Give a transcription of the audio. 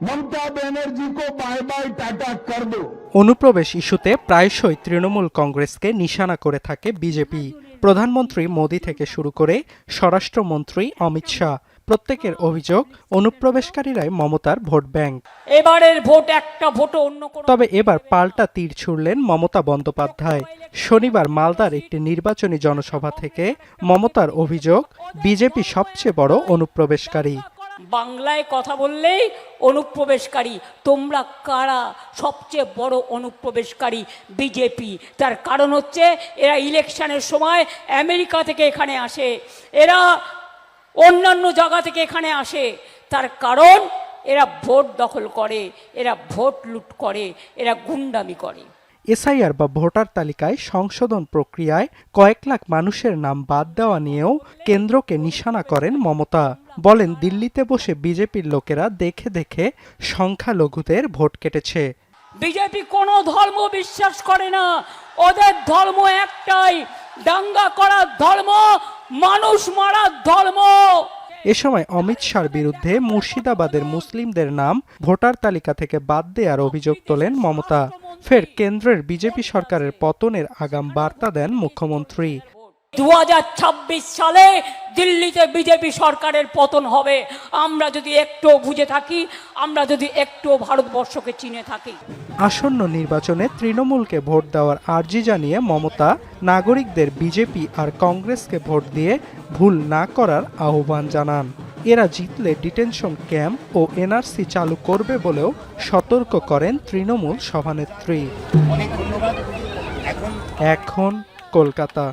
ममता बनर्जी को bye bye Tata कर दो। অনুপ্রবেশ ইস্যুতে প্রায়শই তৃণমূল কংগ্রেসকে নিশানা করে থাকে বিজেপি। প্রধানমন্ত্রী মোদি থেকে শুরু করে স্বরাষ্ট্রমন্ত্রী অমিত শাহ প্রত্যেকের অভিযোগ অনুপ্রবেশকারীরাই মমতার ভোট ব্যাংক। এবারের ভোট একটা ভোটও অন্য কোনো। তবে এবার পাল্টা তীর ছুড়লেন মমতা বন্দ্যোপাধ্যায়। শনিবার মালদার একটি নির্বাচনী জনসভা থেকে মমতার অভিযোগ, বিজেপি সবচেয়ে বড় অনুপ্রবেশকারী। বাংলায় কথা বললেই অনুপ্রবেশকারী। তোমরা কারা সবচেয়ে বড় অনুপ্রবেশকারী? বিজেপি। তার কারণ হচ্ছে এরা ইলেকশনের সময় আমেরিকা থেকে এখানে আসে, এরা অন্যান্য জায়গা থেকে এখানে আসে। তার কারণ এরা ভোট দখল করে, এরা ভোট লুট করে, এরা গুন্ডামি করে। এসআইআর বা ভোটার তালিকায় সংশোধন প্রক্রিয়ায় কয়েক লাখ মানুষের নাম বাদ দেওয়া নিয়েও কেন্দ্রকে নিশানা করেন মমতা। বলেন, দিল্লিতে বসে বিজেপির লোকেরা দেখে দেখে সংখ্যালঘুদের ভোট কেটেছে। বিজেপি কোনো ধর্ম বিশ্বাস করে না, ওদের ধর্ম একটাই, দাঙ্গা করার ধর্ম, মানুষ মারার ধর্ম। এ সময় অমিত শাহর বিরুদ্ধে মুর্শিদাবাদের মুসলিমদের নাম ভোটার তালিকা থেকে বাদ দেওয়ার অভিযোগ তোলেন মমতা। ফের কেন্দ্রের বিজেপি সরকারের পতনের আগাম বার্তা দেন মুখ্যমন্ত্রী। 2026 সালে দিল্লিতে বিজেপি সরকারের পতন হবে, আমরা যদি একটু বুঝে থাকি, আমরা যদি একটু ভারতবর্ষকে চিনে থাকি। আসন্ন নির্বাচনে তৃণমূলকে ভোট দেওয়ার আর্জি জানিয়ে মমতা নাগরিকদের বিজেপি আর কংগ্রেসকে ভোট দিয়ে ভুল না করার আহ্বান জানান। এরা জিতলে ডিটেনশন ক্যাম্প ও এনআরসি চালু করবে বলেও সতর্ক করেন তৃণমূল সভানেত্রী। এখন কলকাতা।